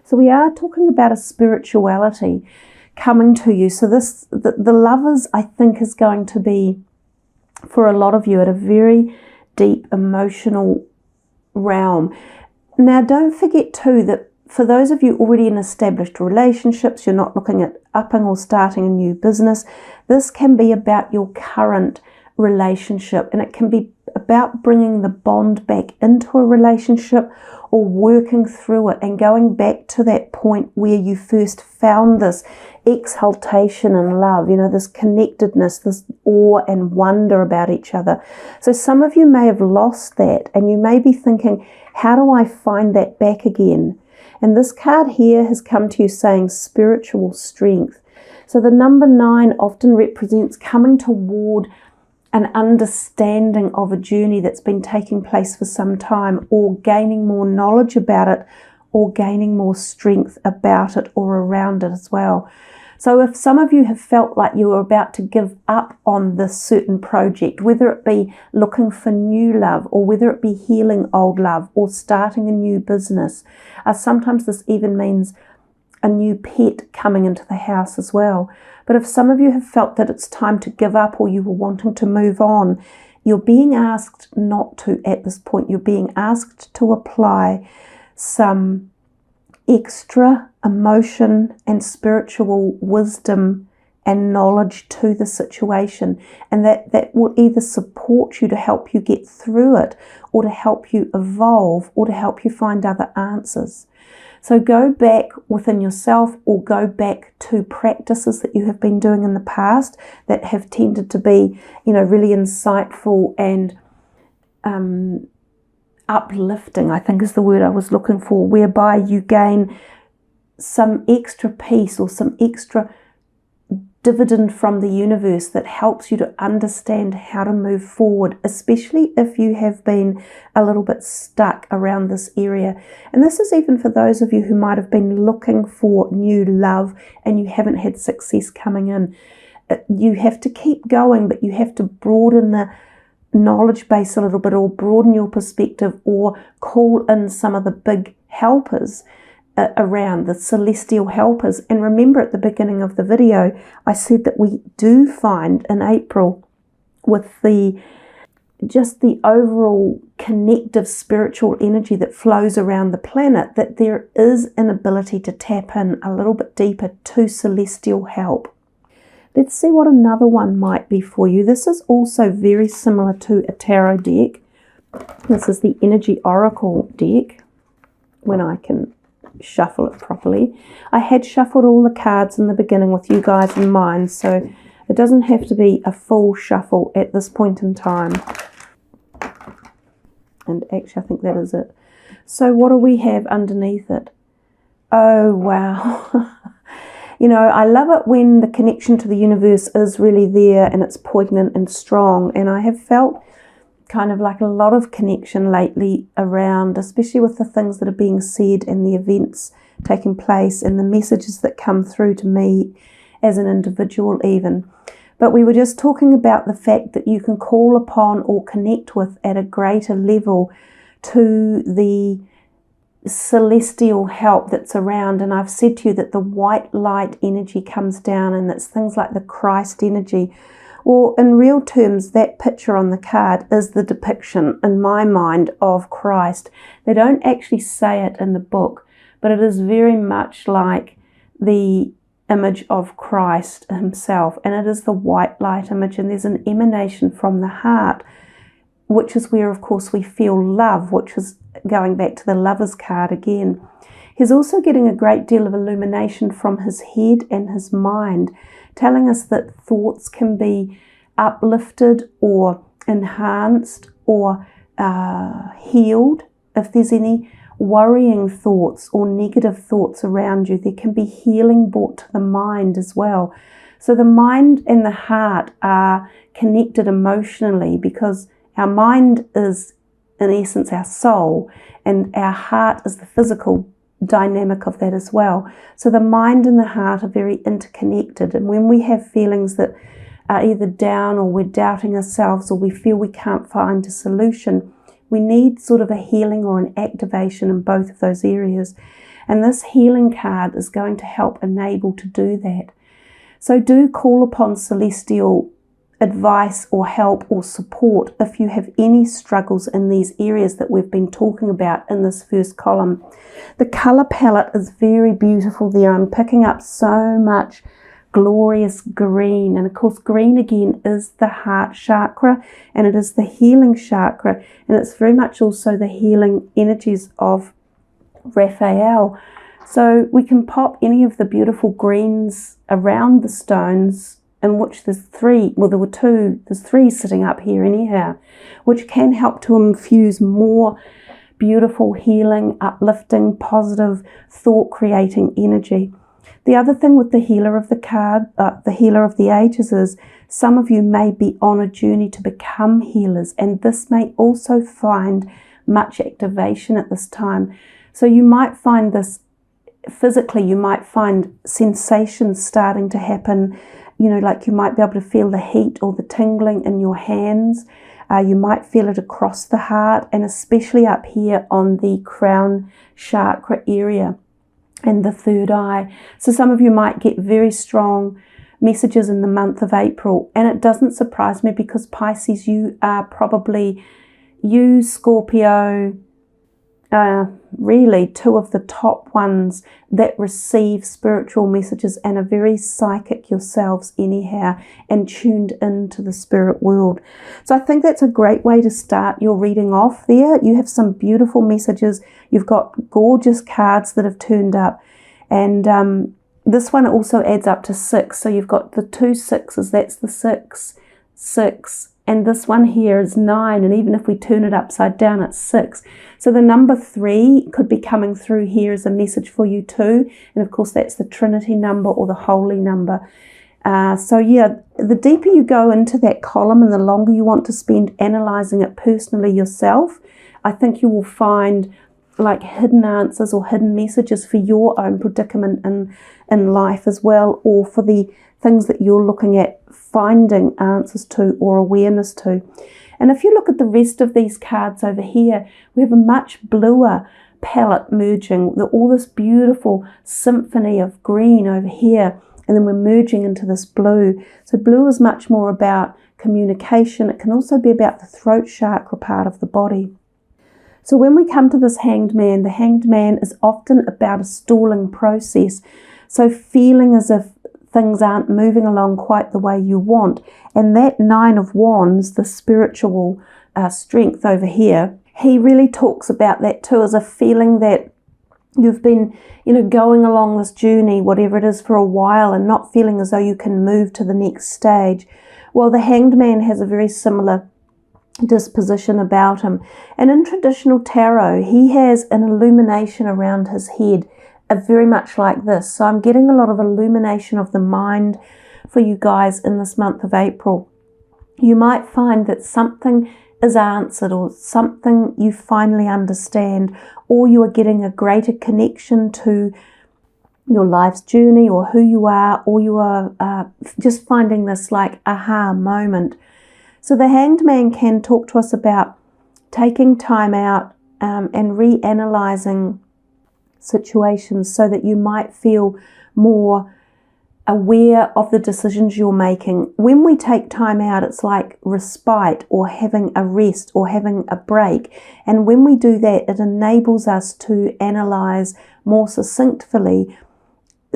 So we are talking about a spirituality coming to you. So the Lovers, I think, is going to be, for a lot of you, at a very deep emotional realm. Now, don't forget too that for those of you already in established relationships, you're not looking at upping or starting a new business, this can be about your current relationship, and it can be about bringing the bond back into a relationship or working through it and going back to that point where you first found this exaltation and love, you know, this connectedness, this awe and wonder about each other. So some of you may have lost that, and you may be thinking, how do I find that back again? And this card here has come to you saying spiritual strength. So the number 9 often represents coming toward an understanding of a journey that's been taking place for some time, or gaining more knowledge about it, or gaining more strength about it or around it as well. So if some of you have felt like you were about to give up on this certain project, whether it be looking for new love, or whether it be healing old love, or starting a new business, sometimes this even means a new pet coming into the house as well. But if some of you have felt that it's time to give up, or you were wanting to move on, you're being asked not to at this point. You're being asked to apply some extra emotion and spiritual wisdom and knowledge to the situation. And that will either support you to help you get through it, or to help you evolve, or to help you find other answers. So go back within yourself, or go back to practices that you have been doing in the past that have tended to be, you know, really insightful and uplifting, I think is the word I was looking for, whereby you gain some extra peace or some extra dividend from the universe that helps you to understand how to move forward, especially if you have been a little bit stuck around this area. And this is even for those of you who might have been looking for new love and you haven't had success coming in. You have to keep going, but you have to broaden the knowledge base a little bit, or broaden your perspective, or call in some of the big helpers around, the celestial helpers. And remember, at the beginning of the video, I said that we do find in April, with just the overall connective spiritual energy that flows around the planet, that there is an ability to tap in a little bit deeper to celestial help. Let's see what another one might be for you. This is also very similar to a tarot deck. This is the Energy Oracle deck, when I can shuffle it properly. I had shuffled all the cards in the beginning with you guys in mind, so it doesn't have to be a full shuffle at this point in time. And actually, I think that is it. So what do we have underneath it? Oh, wow. You know, I love it when the connection to the universe is really there and it's poignant and strong. And I have felt kind of like a lot of connection lately around, especially with the things that are being said and the events taking place and the messages that come through to me as an individual even. But we were just talking about the fact that you can call upon or connect with at a greater level to the celestial help that's around. And I've said to you that the white light energy comes down, and it's things like the Christ energy. Well, in real terms, that picture on the card is the depiction in my mind of Christ. They don't actually say it in the book, but it is very much like the image of Christ himself, and it is the white light image, and there's an emanation from the heart, which is where, of course, we feel love, which is going back to the Lovers card again. He's also getting a great deal of illumination from his head and his mind, telling us that thoughts can be uplifted or enhanced or healed. If there's any worrying thoughts or negative thoughts around you, there can be healing brought to the mind as well. So the mind and the heart are connected emotionally, because our mind is, in essence, our soul, and our heart is the physical dynamic of that as well. So the mind and the heart are very interconnected, and when we have feelings that are either down, or we're doubting ourselves, or we feel we can't find a solution, we need sort of a healing or an activation in both of those areas. And this healing card is going to help enable to do that. So do call upon celestial advice or help or support if you have any struggles in these areas that we've been talking about in this first column. The colour palette is very beautiful there. I'm picking up so much glorious green, and of course green again is the heart chakra, and it is the healing chakra, and it's very much also the healing energies of Raphael. So we can pop any of the beautiful greens around the stones, in which there's three, well there were two, there's three sitting up here anyhow, which can help to infuse more beautiful, healing, uplifting, positive, thought-creating energy. The other thing with the healer of the card, the healer of the ages, is some of you may be on a journey to become healers, and this may also find much activation at this time. So you might find this physically, you might find sensations starting to happen, you know, like you might be able to feel the heat or the tingling in your hands. You might feel it across the heart, and especially up here on the crown chakra area and the third eye. So some of you might get very strong messages in the month of April, and it doesn't surprise me because Pisces, you are probably, you Scorpio, really two of the top ones that receive spiritual messages and are very psychic yourselves anyhow and tuned into the spirit world. So I think that's a great way to start your reading off there. You have some beautiful messages. You've got gorgeous cards that have turned up, and this one also adds up to 6. So you've got the 2 6s, that's the 6, 6, and this one here is 9, and even if we turn it upside down, it's 6. So the number 3 could be coming through here as a message for you too, and of course that's the Trinity number or the Holy number. So yeah, the deeper you go into that column and the longer you want to spend analysing it personally yourself, I think you will find like hidden answers or hidden messages for your own predicament in life as well, or for the things that you're looking at finding answers to or awareness to. And if you look at the rest of these cards over here, we have a much bluer palette merging, all this beautiful symphony of green over here, and then we're merging into this blue. So blue is much more about communication. It can also be about the throat chakra part of the body. So when we come to this Hanged Man, the Hanged Man is often about a stalling process. So feeling as if things aren't moving along quite the way you want. And that 9 of Wands, the spiritual strength over here, he really talks about that too, as a feeling that you've been, you know, going along this journey, whatever it is, for a while and not feeling as though you can move to the next stage. Well, the Hanged Man has a very similar disposition about him. And in traditional tarot, he has an illumination around his head, very much like this. So I'm getting a lot of illumination of the mind for you guys in this month of April. You might find that something is answered, or something you finally understand, or you are getting a greater connection to your life's journey or who you are, or you are just finding this like aha moment. So the Hanged Man can talk to us about taking time out and reanalyzing situations so that you might feel more aware of the decisions you're making. When we take time out, it's like respite or having a rest or having a break. And when we do that, it enables us to analyze more succinctly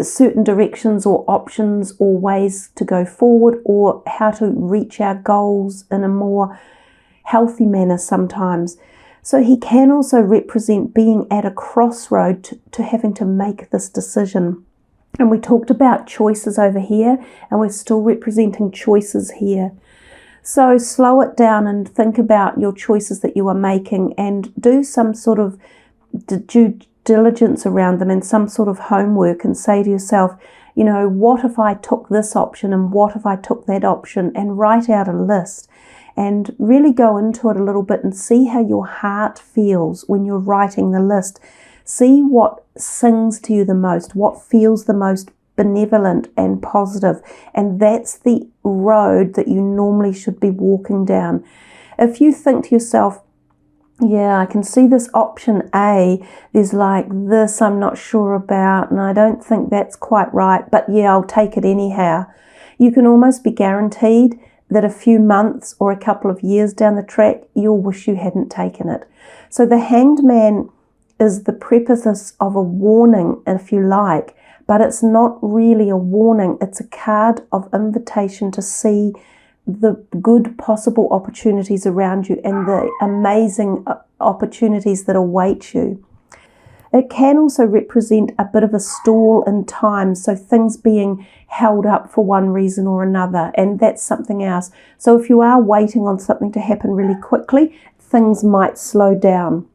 certain directions or options or ways to go forward, or how to reach our goals in a more healthy manner sometimes. So he can also represent being at a crossroad to having to make this decision. And we talked about choices over here, and we're still representing choices here. So slow it down and think about your choices that you are making, and do some sort of due diligence around them and some sort of homework, and say to yourself, you know, what if I took this option and what if I took that option, and write out a list and really go into it a little bit and see how your heart feels when you're writing the list. See what sings to you the most, what feels the most benevolent and positive, and that's the road that you normally should be walking down. If you think to yourself, Yeah, I can see this option A. There's like this I'm not sure about, and I don't think that's quite right, but yeah, I'll take it anyhow. You can almost be guaranteed that a few months or a couple of years down the track, you'll wish you hadn't taken it. So the Hanged Man is the preface of a warning, if you like, but it's not really a warning. It's a card of invitation to see the good possible opportunities around you and the amazing opportunities that await you. It can also represent a bit of a stall in time, so things being held up for one reason or another, and that's something else. So if you are waiting on something to happen really quickly, things might slow down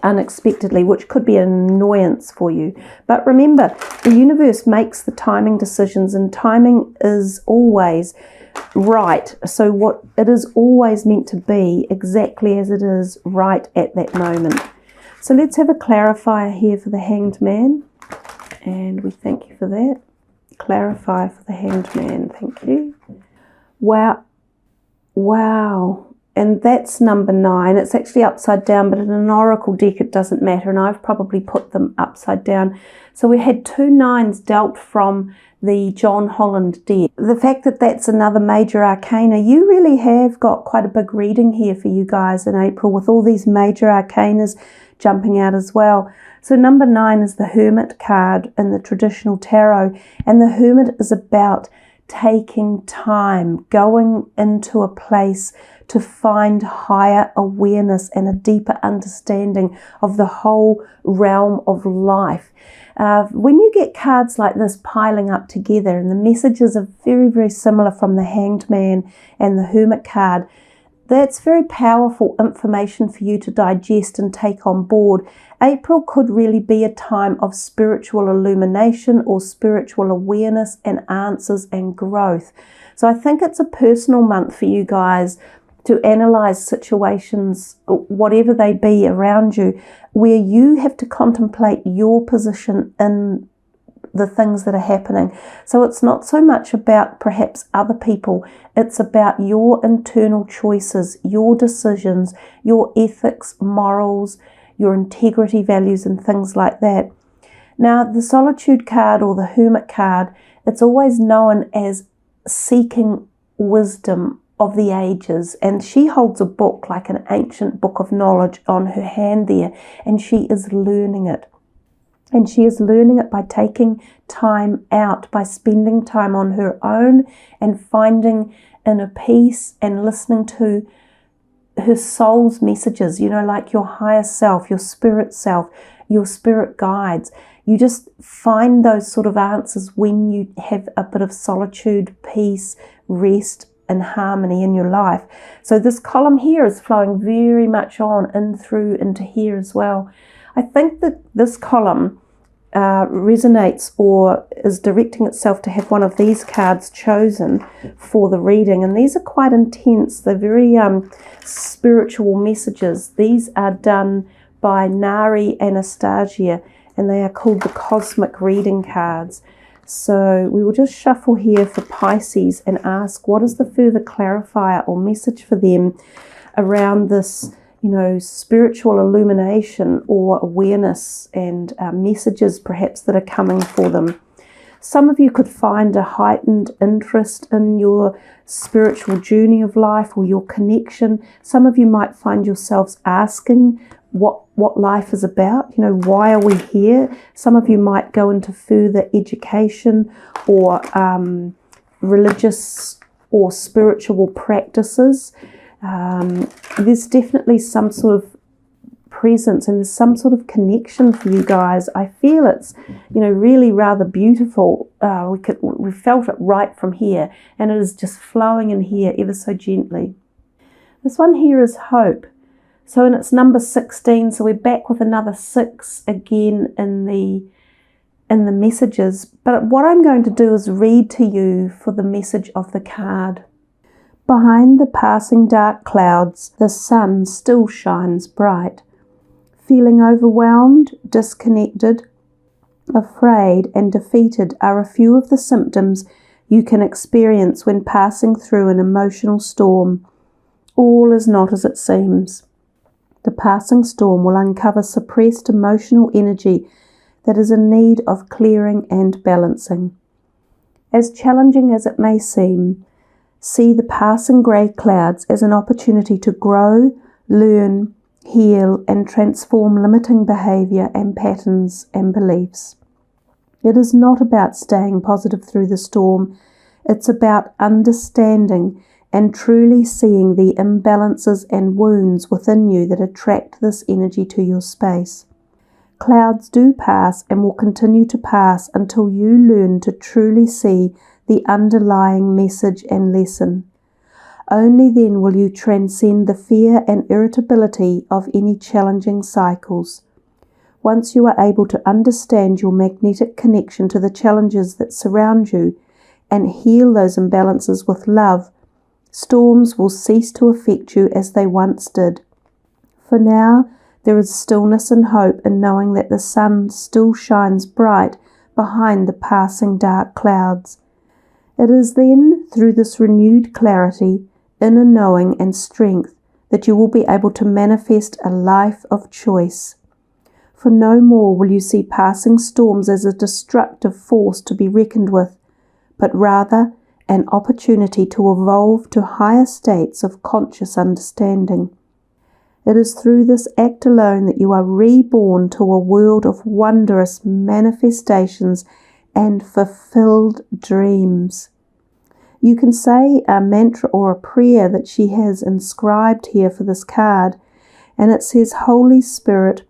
unexpectedly, which could be an annoyance for you. But remember, the universe makes the timing decisions, and timing is always right. So what it is always meant to be exactly as it is right at that moment. So let's have a clarifier here for the Hanged Man, and we thank you for that. Clarifier for the Hanged Man, thank you. Wow, and that's number 9. It's actually upside down, but in an oracle deck it doesn't matter, and I've probably put them upside down. So we had 2 9s dealt from the John Holland deck. The fact that that's another major arcana, you really have got quite a big reading here for you guys in April, with all these major arcanas jumping out as well. So number 9 is the Hermit card in the traditional tarot, and the Hermit is about taking time, going into a place to find higher awareness and a deeper understanding of the whole realm of life. When you get cards like this piling up together, and the messages are very, very similar from the Hanged Man and the Hermit card, that's very powerful information for you to digest and take on board. April could really be a time of spiritual illumination or spiritual awareness and answers and growth. So I think it's a personal month for you guys to analyze situations, whatever they be around you, where you have to contemplate your position in the things that are happening. So it's not so much about perhaps other people, it's about your internal choices, your decisions, your ethics, morals, your integrity values and things like that. Now the Solitude card or the Hermit card, it's always known as seeking wisdom of the ages, and she holds a book, like an ancient book of knowledge, on her hand there, and she is learning it. And she is learning it by taking time out, by spending time on her own and finding inner peace and listening to her soul's messages, you know, like your higher self, your spirit guides. You just find those sort of answers when you have a bit of solitude, peace, rest, and harmony in your life. So this column here is flowing very much on in through into here as well. I think that this column resonates or is directing itself to have one of these cards chosen for the reading, and these are quite intense. They're very spiritual messages. These are done by Nari Anastasia, and they are called the Cosmic Reading cards. So we will just shuffle here for Pisces and ask, what is the further clarifier or message for them around this, you know, spiritual illumination or awareness, and messages perhaps that are coming for them. Some of you could find a heightened interest in your spiritual journey of life or your connection. Some of you might find yourselves asking what life is about. You know, why are we here? Some of you might go into further education or religious or spiritual practices. There's definitely some sort of presence and there's some sort of connection for you guys. I feel it's, you know, really rather beautiful. We felt it right from here, and it is just flowing in here ever so gently. This one here is Hope. So, and it's number 16. So we're back with another 6 again in the messages. But what I'm going to do is read to you for the message of the card. Behind the passing dark clouds, the sun still shines bright. Feeling overwhelmed, disconnected, afraid and defeated are a few of the symptoms you can experience when passing through an emotional storm. All is not as it seems. The passing storm will uncover suppressed emotional energy that is in need of clearing and balancing. As challenging as it may seem, see the passing grey clouds as an opportunity to grow, learn, heal, and transform limiting behaviour and patterns and beliefs. It is not about staying positive through the storm. It's about understanding and truly seeing the imbalances and wounds within you that attract this energy to your space. Clouds do pass and will continue to pass until you learn to truly see the underlying message and lesson. Only then will you transcend the fear and irritability of any challenging cycles. Once you are able to understand your magnetic connection to the challenges that surround you and heal those imbalances with love, storms will cease to affect you as they once did. For now, there is stillness and hope in knowing that the sun still shines bright behind the passing dark clouds. It is then, through this renewed clarity, inner knowing and strength, that you will be able to manifest a life of choice. For no more will you see passing storms as a destructive force to be reckoned with, but rather an opportunity to evolve to higher states of conscious understanding. It is through this act alone that you are reborn to a world of wondrous manifestations and fulfilled dreams. You can say a mantra or a prayer that she has inscribed here for this card, and it says, Holy Spirit,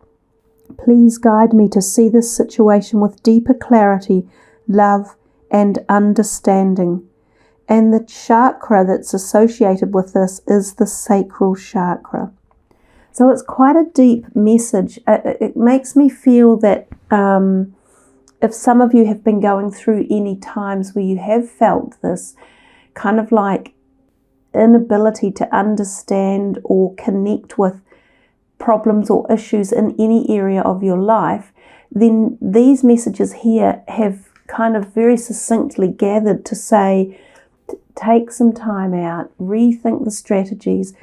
please guide me to see this situation with deeper clarity, love, and understanding. And the chakra that's associated with this is the sacral chakra. So it's quite a deep message. It makes me feel that if some of you have been going through any times where you have felt this kind of like inability to understand or connect with problems or issues in any area of your life, then these messages here have kind of very succinctly gathered to say, take some time out, rethink the strategies,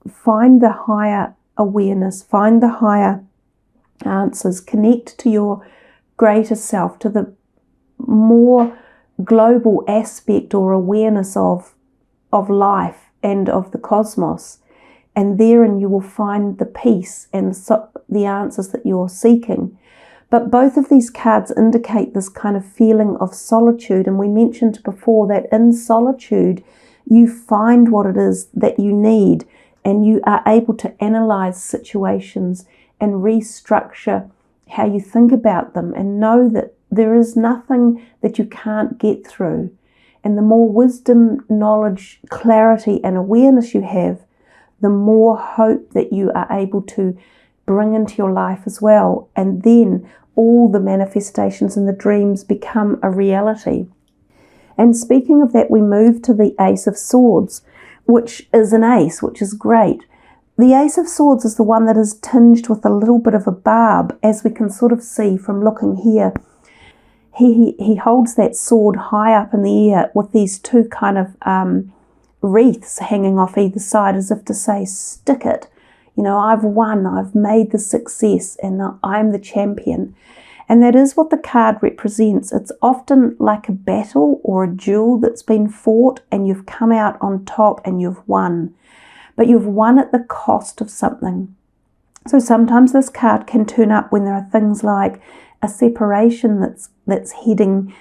find the higher awareness, find the higher answers, connect to your greater self, to the more global aspect or awareness of life and of the cosmos. And therein you will find the peace and the answers that you're seeking. But both of these cards indicate this kind of feeling of solitude. And we mentioned before that in solitude, you find what it is that you need, and you are able to analyze situations and restructure how you think about them, and know that there is nothing that you can't get through. And the more wisdom, knowledge, clarity, and awareness you have, the more hope that you are able to bring into your life as well. And then all the manifestations and the dreams become a reality. And speaking of that, we move to the Ace of Swords, which is an ace, which is great. The Ace of Swords is the one that is tinged with a little bit of a barb, as we can sort of see from looking here. He holds that sword high up in the air with these two kind of wreaths hanging off either side, as if to say, stick it. You know, I've won, I've made the success, and I'm the champion. And that is what the card represents. It's often like a battle or a duel that's been fought, and you've come out on top and you've won. But you've won at the cost of something. So sometimes this card can turn up when there are things like a separation that's heading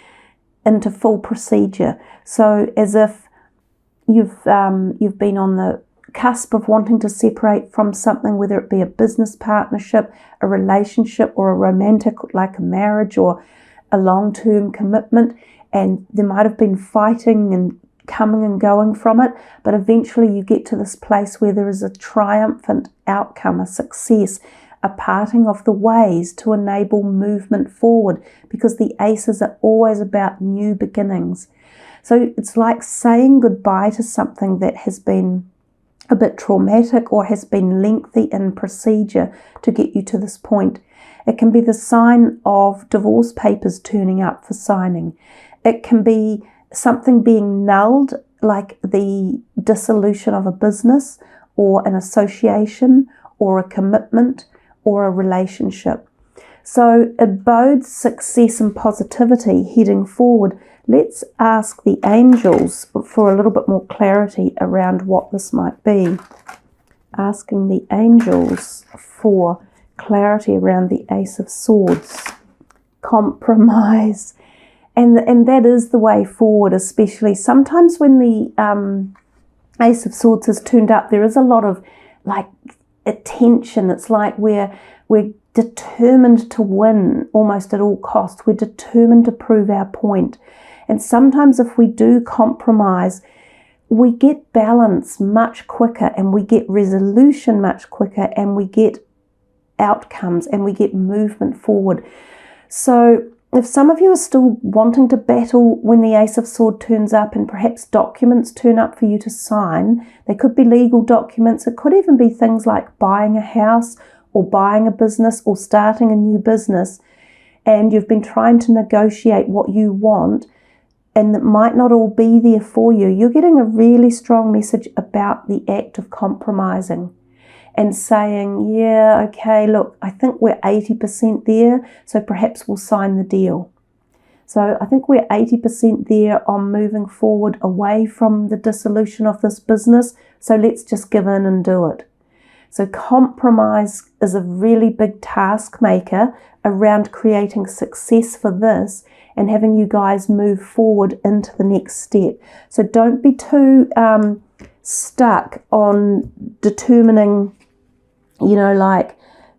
into full procedure. So as if you've been on the cusp of wanting to separate from something, whether it be a business partnership, a relationship, or a romantic, like a marriage or a long-term commitment, and there might have been fighting and coming and going from it, but eventually you get to this place where there is a triumphant outcome, a success, a parting of the ways to enable movement forward, because the aces are always about new beginnings. So it's like saying goodbye to something that has been a bit traumatic or has been lengthy in procedure to get you to this point. It can be the sign of divorce papers turning up for signing. It can be something being nulled, like the dissolution of a business or an association, or a commitment or a relationship. So it bodes success and positivity heading forward. Let's ask the angels for a little bit more clarity around what this might be. Asking the angels for clarity around the Ace of Swords. Compromise. And that is the way forward, especially sometimes when the Ace of Swords has turned up, there is a lot of like attention. It's like we're determined to win almost at all costs. We're determined to prove our point. And sometimes if we do compromise, we get balance much quicker and we get resolution much quicker and we get outcomes and we get movement forward. So if some of you are still wanting to battle when the Ace of Swords turns up and perhaps documents turn up for you to sign, they could be legal documents, it could even be things like buying a house or buying a business or starting a new business, and you've been trying to negotiate what you want and it might not all be there for you. You're getting a really strong message about the act of compromising and saying, yeah, okay, look, I think we're 80% there, so perhaps we'll sign the deal. So I think we're 80% there on moving forward away from the dissolution of this business, so let's just give in and do it. So compromise is a really big task maker around creating success for this and having you guys move forward into the next step. So don't be too stuck on determining, like